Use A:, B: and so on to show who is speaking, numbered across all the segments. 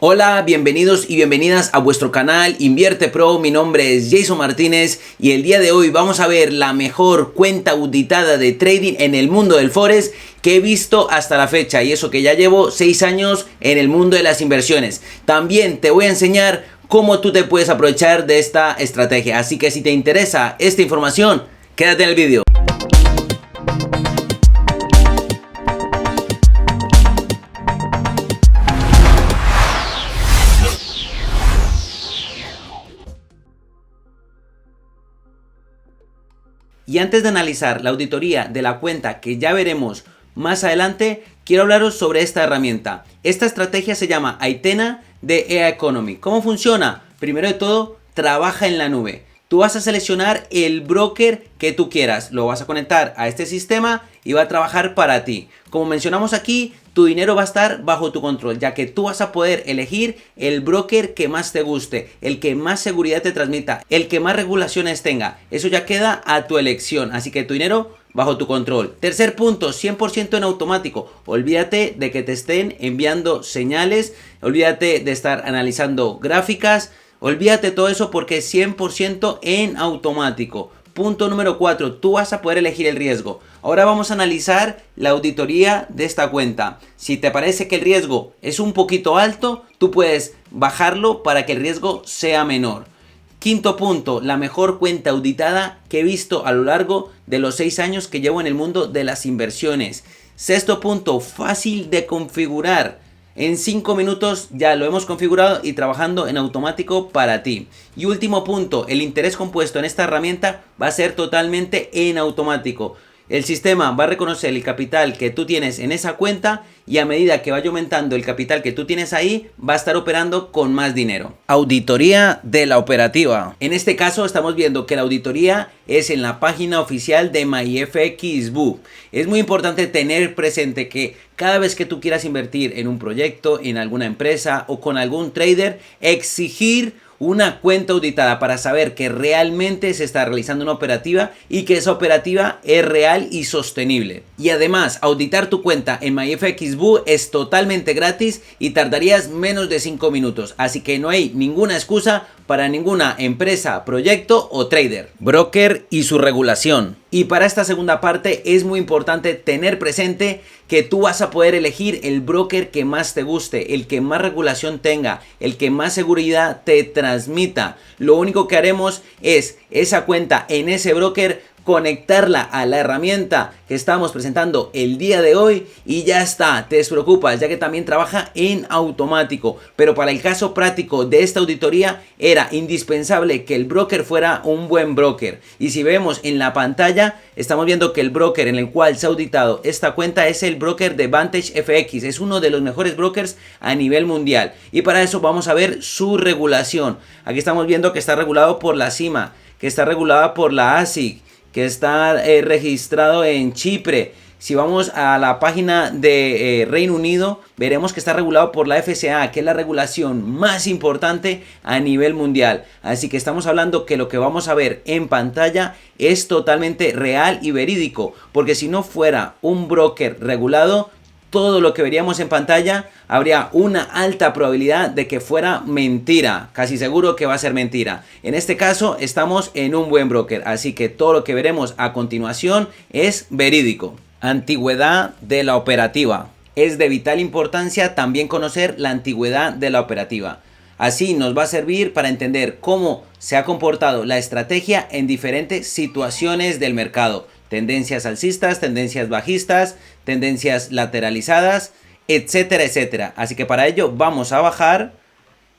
A: Hola, bienvenidos y bienvenidas a vuestro canal Invierte Pro. Mi nombre es Jason Martínez y el día de hoy vamos a ver la mejor cuenta auditada de trading en el mundo del Forex que he visto hasta la fecha, y eso que ya llevo 6 años en el mundo de las inversiones. También te voy a enseñar cómo tú te puedes aprovechar de esta estrategia, así que si te interesa esta información, quédate en el vídeo. Y antes de analizar la auditoría de la cuenta que ya veremos más adelante, quiero hablaros sobre esta herramienta. Esta estrategia se llama Aitena de EA Economy. ¿Cómo funciona? Primero de todo, trabaja en la nube. Tú vas a seleccionar el broker que tú quieras, lo vas a conectar a este sistema y va a trabajar para ti. Como mencionamos aquí, tu dinero va a estar bajo tu control, ya que tú vas a poder elegir el broker que más te guste, el que más seguridad te transmita, el que más regulaciones tenga. Eso ya queda a tu elección, así que tu dinero bajo tu control. Tercer punto, 100% en automático. Olvídate de que te estén enviando señales, olvídate de estar analizando gráficas. Olvídate todo eso porque es 100% en automático. Punto número 4, tú vas a poder elegir el riesgo. Ahora vamos a analizar la auditoría de esta cuenta. Si te parece que el riesgo es un poquito alto, tú puedes bajarlo para que el riesgo sea menor. Quinto punto, la mejor cuenta auditada que he visto a lo largo de los 6 años que llevo en el mundo de las inversiones. Sexto punto, fácil de configurar. En 5 minutos ya lo hemos configurado y trabajando en automático para ti. Y último punto, el interés compuesto en esta herramienta va a ser totalmente en automático. El sistema va a reconocer el capital que tú tienes en esa cuenta y a medida que vaya aumentando el capital que tú tienes ahí, va a estar operando con más dinero. Auditoría de la operativa. En este caso estamos viendo que la auditoría es en la página oficial de MyFXBoo. Es muy importante tener presente que cada vez que tú quieras invertir en un proyecto, en alguna empresa o con algún trader, exigir una cuenta auditada para saber que realmente se está realizando una operativa y que esa operativa es real y sostenible. Y además, auditar tu cuenta en MyFXBoo es totalmente gratis y tardarías menos de 5 minutos. Así que no hay ninguna excusa para ninguna empresa, proyecto o trader. Broker y su regulación. Y para esta segunda parte es muy importante tener presente que tú vas a poder elegir el broker que más te guste, el que más regulación tenga, el que más seguridad te transmita. Lo único que haremos es esa cuenta en ese broker, conectarla a la herramienta que estamos presentando el día de hoy y ya está, te despreocupas, ya que también trabaja en automático. Pero para el caso práctico de esta auditoría era indispensable que el broker fuera un buen broker. Y si vemos en la pantalla, estamos viendo que el broker en el cual se ha auditado esta cuenta es el broker de Vantage FX. Es uno de los mejores brokers a nivel mundial. Y para eso vamos a ver su regulación. Aquí estamos viendo que está regulado por la CIMA, que está regulada por la ASIC, que está registrado en Chipre. Si vamos a la página de Reino Unido, veremos que está regulado por la FCA, que es la regulación más importante a nivel mundial. Así que estamos hablando que lo que vamos a ver en pantalla es totalmente real y verídico, porque si no fuera un broker regulado, todo lo que veríamos en pantalla habría una alta probabilidad de que fuera mentira. Casi seguro que va a ser mentira. En este caso estamos en un buen broker, así que todo lo que veremos a continuación es verídico. Antigüedad de la operativa. Es de vital importancia también conocer la antigüedad de la operativa. Así nos va a servir para entender cómo se ha comportado la estrategia en diferentes situaciones del mercado. Tendencias alcistas, tendencias bajistas, tendencias lateralizadas, etcétera, etcétera. Así que para ello vamos a bajar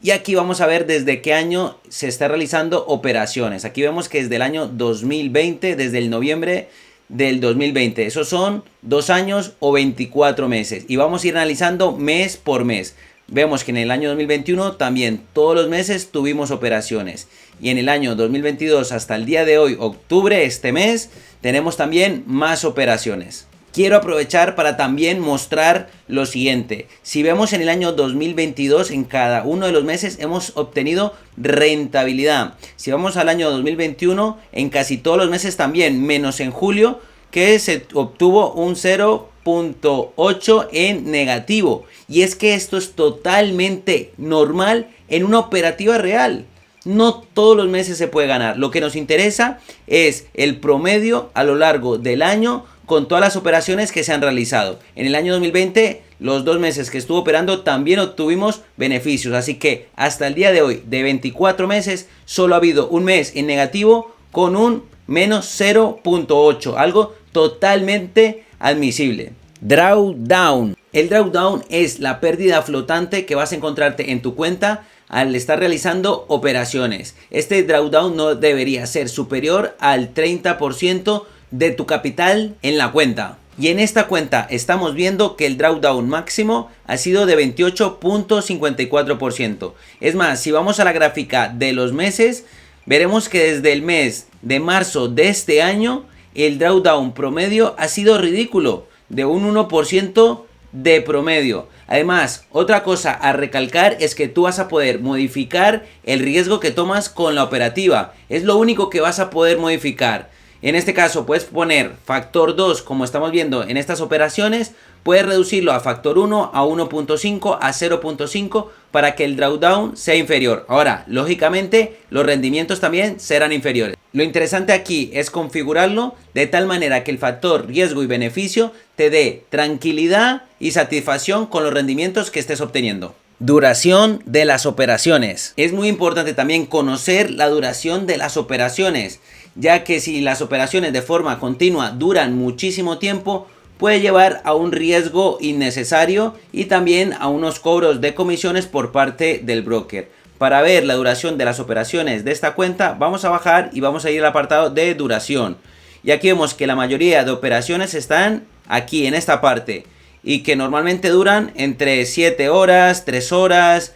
A: y aquí vamos a ver desde qué año se está realizando operaciones. Aquí vemos que es del año 2020, desde el noviembre del 2020. Esos son 2 años o 24 meses. Y vamos a ir analizando mes por mes. Vemos que en el año 2021 también todos los meses tuvimos operaciones. Y en el año 2022 hasta el día de hoy, octubre, este mes, tenemos también más operaciones. Quiero aprovechar para también mostrar lo siguiente. Si vemos en el año 2022, en cada uno de los meses hemos obtenido rentabilidad. Si vamos al año 2021, en casi todos los meses también, menos en julio, que se obtuvo un 0 0.8 en negativo. Y es que esto es totalmente normal en una operativa real. No todos los meses se puede ganar. Lo que nos interesa es el promedio a lo largo del año con todas las operaciones que se han realizado. En el año 2020, los 2 meses que estuvo operando también obtuvimos beneficios. Así que hasta el día de hoy, de 24 meses, solo ha habido un mes en negativo con un menos 0.8. Algo totalmente admisible. Drawdown. El drawdown es la pérdida flotante que vas a encontrarte en tu cuenta al estar realizando operaciones. Este drawdown no debería ser superior al 30% de tu capital en la cuenta. Y en esta cuenta estamos viendo que el drawdown máximo ha sido de 28.54%. Es más, si vamos a la gráfica de los meses, veremos que desde el mes de marzo de este año, el drawdown promedio ha sido ridículo, de un 1% de promedio. Además, otra cosa a recalcar es que tú vas a poder modificar el riesgo que tomas con la operativa. Es lo único que vas a poder modificar. En este caso puedes poner factor 2 como estamos viendo en estas operaciones. Puedes reducirlo a factor 1, a 1.5, a 0.5 para que el drawdown sea inferior. Ahora, lógicamente, los rendimientos también serán inferiores. Lo interesante aquí es configurarlo de tal manera que el factor riesgo y beneficio te dé tranquilidad y satisfacción con los rendimientos que estés obteniendo. Duración de las operaciones. Es muy importante también conocer la duración de las operaciones, ya que si las operaciones de forma continua duran muchísimo tiempo, puede llevar a un riesgo innecesario y también a unos cobros de comisiones por parte del broker. Para ver la duración de las operaciones de esta cuenta, vamos a bajar y vamos a ir al apartado de duración. Y aquí vemos que la mayoría de operaciones están aquí en esta parte y que normalmente duran entre 7 horas, 3 horas,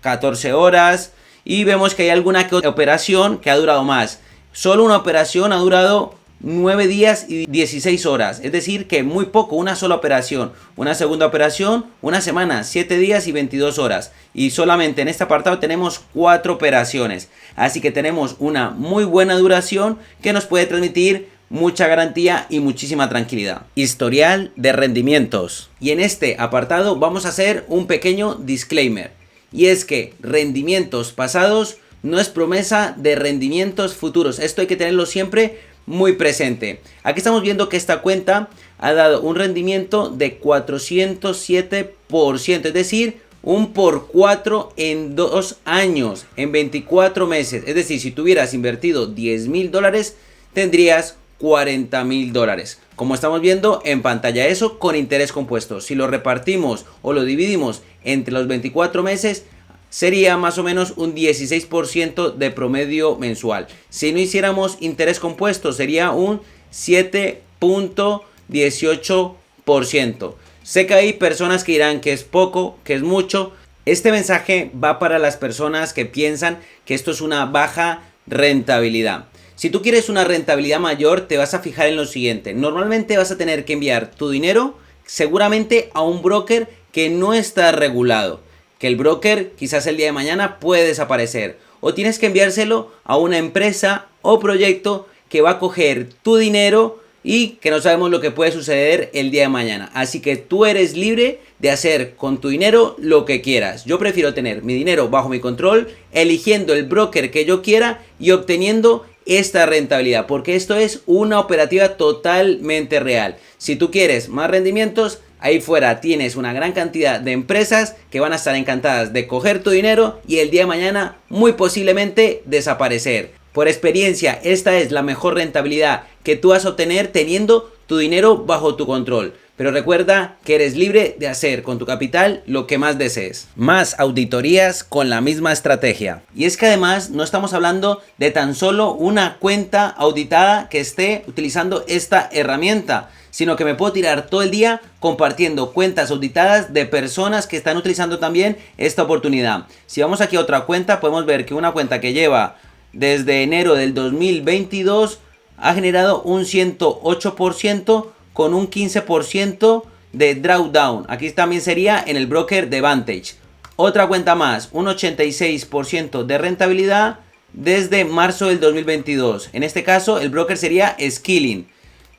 A: 14 horas, y vemos que hay alguna operación que ha durado más. Solo una operación ha durado 9 días y 16 horas, es decir que muy poco, una sola operación. Una segunda operación, una semana, 7 días y 22 horas. Y solamente en este apartado tenemos 4 operaciones. Así que tenemos una muy buena duración que nos puede transmitir mucha garantía y muchísima tranquilidad. Historial de rendimientos. Y en este apartado vamos a hacer un pequeño disclaimer. Y es que rendimientos pasados no es promesa de rendimientos futuros. Esto hay que tenerlo siempre muy presente. Aquí estamos viendo que esta cuenta ha dado un rendimiento de 407%, es decir, un por 4 en 2 años, en 24 meses. Es decir, si tuvieras invertido $10,000, tendrías $40,000. Como estamos viendo en pantalla, eso con interés compuesto. Si lo repartimos o lo dividimos entre los 24 meses, sería más o menos un 16% de promedio mensual. Si no hiciéramos interés compuesto, sería un 7.18%. Sé que hay personas que dirán que es poco, que es mucho. Este mensaje va para las personas que piensan que esto es una baja rentabilidad. Si tú quieres una rentabilidad mayor, te vas a fijar en lo siguiente. Normalmente vas a tener que enviar tu dinero seguramente a un broker que no está regulado. Que el broker quizás el día de mañana puede desaparecer. O tienes que enviárselo a una empresa o proyecto que va a coger tu dinero y que no sabemos lo que puede suceder el día de mañana. Así que tú eres libre de hacer con tu dinero lo que quieras. Yo prefiero tener mi dinero bajo mi control, eligiendo el broker que yo quiera y obteniendo esta rentabilidad, porque esto es una operativa totalmente real. Si tú quieres más rendimientos, ahí fuera tienes una gran cantidad de empresas que van a estar encantadas de coger tu dinero y el día de mañana muy posiblemente desaparecer. Por experiencia, esta es la mejor rentabilidad que tú vas a obtener teniendo tu dinero bajo tu control. Pero recuerda que eres libre de hacer con tu capital lo que más desees. Más auditorías con la misma estrategia. Y es que además no estamos hablando de tan solo una cuenta auditada que esté utilizando esta herramienta, sino que me puedo tirar todo el día compartiendo cuentas auditadas de personas que están utilizando también esta oportunidad. Si vamos aquí a otra cuenta, podemos ver que una cuenta que lleva desde enero del 2022 ha generado un 108% con un 15% de drawdown. Aquí también sería en el broker de Vantage. Otra cuenta más, un 86% de rentabilidad desde marzo del 2022. En este caso el broker sería Skilling.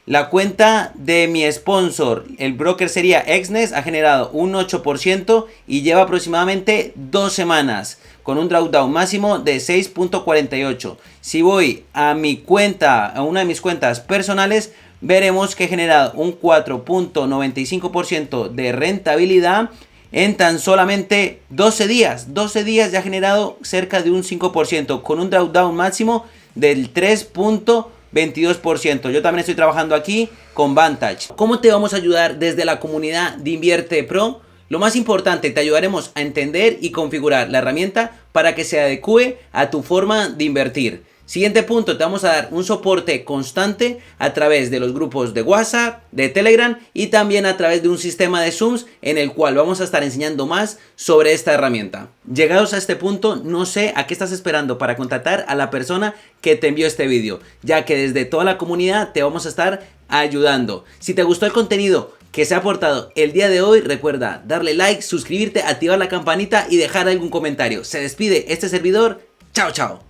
A: La cuenta de mi sponsor, el broker sería Exness, ha generado un 8% y lleva aproximadamente 2 semanas con un drawdown máximo de 6.48. Si voy a mi cuenta, a una de mis cuentas personales, veremos que he generado un 4.95% de rentabilidad en tan solamente 12 días. 12 días ya ha generado cerca de un 5% con un drawdown máximo del 3.22%. Yo también estoy trabajando aquí con Vantage. ¿Cómo te vamos a ayudar desde la comunidad de Invierte Pro? Lo más importante, te ayudaremos a entender y configurar la herramienta para que se adecue a tu forma de invertir. Siguiente punto, te vamos a dar un soporte constante a través de los grupos de WhatsApp, de Telegram y también a través de un sistema de Zooms en el cual vamos a estar enseñando más sobre esta herramienta. Llegados a este punto, no sé a qué estás esperando para contactar a la persona que te envió este vídeo, ya que desde toda la comunidad te vamos a estar ayudando. Si te gustó el contenido que se ha aportado el día de hoy, recuerda darle like, suscribirte, activar la campanita y dejar algún comentario. Se despide este servidor. Chao, chao.